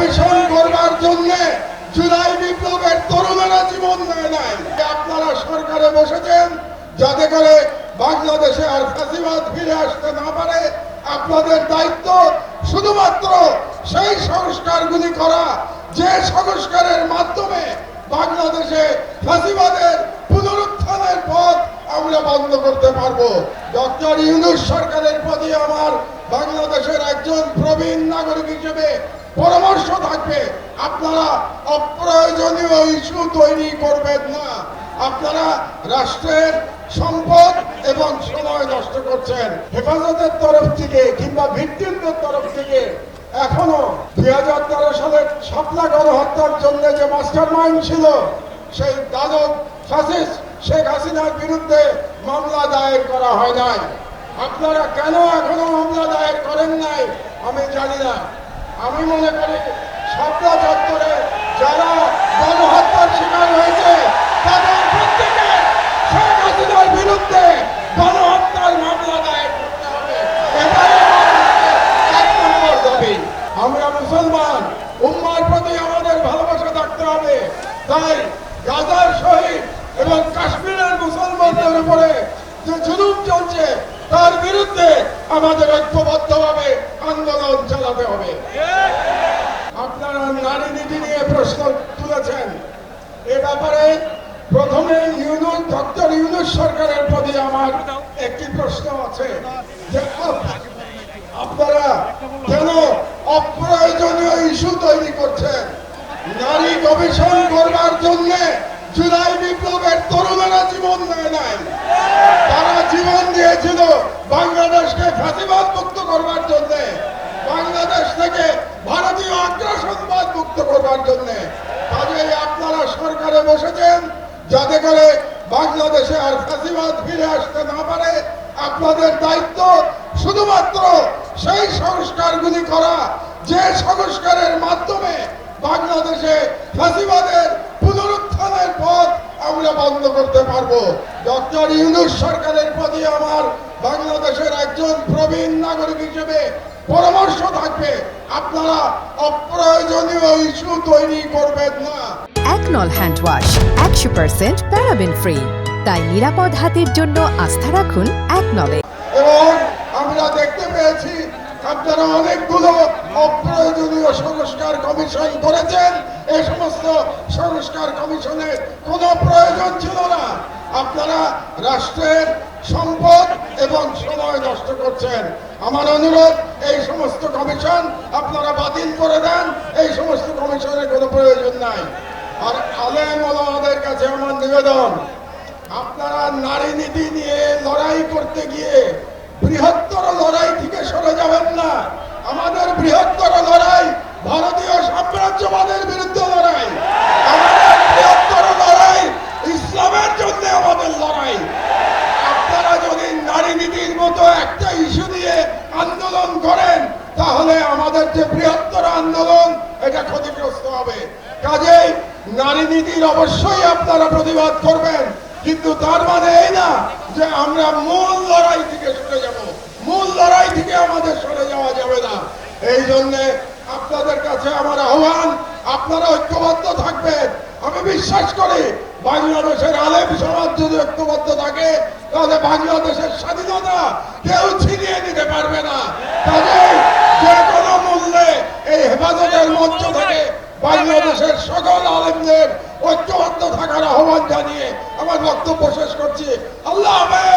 Commission করবার জন্য জুলাই বিপ্লবের তরুণেরা জীবন দেয় নাই। আপনারা সরকারে বসেছেন যাতে করে বাংলাদেশে আর ফ্যাসিবাদ ফিরে আসতে না পারে। আপনাদের দায়িত্ব শুধুমাত্র সেই সংস্কারগুলি করা যে সংস্কারের মাধ্যমে বাংলাদেশে ফ্যাসিবাদের পুনরুত্থানের পথ আমরা বন্ধ করতে পারবো। ডক্টর ইউনূস সরকারের প্রতি আমার বাংলাদেশের একজন প্রবীণ নাগরিক হিসেবে পরামর্শ থাকবে, আপনারা অপ্রয়োজনীয় ইস্যু তৈরি করবেন না। আপনারা রাষ্ট্রের সম্পদ এবং সময় নষ্ট করছেন। হেফাজতের তরফ থেকে কিংবা ভিকটিমদের তরফ থেকে এখনো 2013 সালের শাপলা গণহত্যার জন্য যে মাস্টার মাইন্ড ছিল সেই দানব ফ্যাসিস্ট শেখ হাসিনার বিরুদ্ধে মামলা দায়ের করা হয় নাই। আপনারা কেন এখনো মামলা দায়ের করেন নাই আমি জানি না। আমি মনে করি শাপলা চত্বরে যারা গণহত্যার শিকার হয়েছে তাদের প্রত্যেকে শেখ হাসিনার বিরুদ্ধে গণহত্যার মামলা দায়ের করতে হবে। এটাই এক নম্বর দাবি। আমরা মুসলমান, উম্মার প্রতি আমাদের ভালোবাসা থাকতে হবে। তাই গাজার শহীদ এবং কাশ্মীরের মুসলমানদের উপরে যে জুলুম চলছে তার বিরুদ্ধে আমাদের ঐক্যবদ্ধভাবে আন্দোলন চালাতে হবে। আপনারা নারী নীতি নিয়ে প্রশ্ন তুলেছেন। এ ব্যাপারে প্রথমে ডক্টর ইউনূস সরকারের প্রতি আমার একটি প্রশ্ন আছে যে আপনারা কেন অপ্রয়োজনীয় ইস্যু তৈরি করছেন? নারী কমিশন করবার জন্য জুলাই বিপ্লবের তরুণেরা জীবন দেয় নাই। তারা জীবন দিয়েছিল বাংলাদেশকে ফ্যাসিবাদ মুক্ত করবার জন্য, বাংলাদেশ থেকে ভারতীয় আগ্রাসনবাদ মুক্ত করবার জন্য। কাজেই আপনারা সরকারে বসেছেন যাতে করে বাংলাদেশে আর ফ্যাসিবাদ ফিরে আসতে না পারে। আপনাদের দায়িত্ব শুধুমাত্র সেই সংস্কারগুলি করা যে সংস্কারের মাধ্যমে বাংলাদেশে ফ্যাসিবাদের পুনরুত্থানের পথ আমরা বন্ধ করতে পারবো। ডক্টর ইউনূস সরকারের প্রতি আমার বাংলাদেশের একজন প্রবীণ নাগরিক হিসেবে পরামর্শ থাকবে, আপনারা অপ্রয়োজনীয় ইস্যু তৈরি করবেন না। একনল হ্যান্ড ওয়াশ 100% প্যারাবেন ফ্রি, তাই নিরাপদ হাতের জন্য আস্থা রাখুন একনলে। এবং আমরা দেখতে পেয়েছি আপনারা অনেকগুলো অপ্রয়োজনীয় সংস্কার কমিশন করেছেন। এই সমস্ত সংস্কার কমিশনের কোনো প্রয়োজন ছিল না। আপনারা রাষ্ট্রের সম্পদ এবং সময় নষ্ট করছেন। আমার অনুরোধ, এই সমস্ত কমিশন আপনারা বাতিল করে দেন। এই সমস্ত কমিশনের কোনো প্রয়োজন নাই। আর আলেম ওলামাদের কাছে আমার নিবেদন, আপনারা নারী নীতি নিয়ে লড়াই করতে গিয়ে বৃহত্তর লড়াই থেকে সরে যাবেন না। আমাদের বৃহত্তর লড়াই ভারতীয় সাম্রাজ্যবাদের বিরুদ্ধে লড়াই। আমাদের বৃহত্তর লড়াই ইসলামের জন্য আমাদের লড়াই। আপনারা যদি নারী নীতির মতো একটা ইস্যু নিয়ে আন্দোলন করেন তাহলে আমাদের যে বৃহত্তর আন্দোলন এটা ক্ষতিগ্রস্ত হবে। কাজেই নারী নীতির অবশ্যই আপনারা প্রতিবাদ করবেন, কিন্তু তার মানে এই না যে আমরা মূল লড়াই থেকে সরে যাব। মূল লড়াই থেকে আমাদের সরে যাওয়া যাবে না। এই জন্য আপনাদের কাছে আমার আহ্বান, আপনারা ঐক্যবদ্ধ থাকবেন। আমি বিশ্বাস করি বাংলাদেশের আলেম সমাজ যদি ঐক্যবদ্ধ থাকে তাহলে বাংলাদেশের স্বাধীনতা কেউ ছিনিয়ে নিতে পারবে না। কাজেই যে কোনো মূল্যে এই হেফাজতের মঞ্চ থেকে বাংলাদেশের সকল আলেমদের ঐক্যবদ্ধ থাকার আহ্বান জানিয়ে আমার বক্তব্য শেষ করছি। আল্লাহ হাফেজ।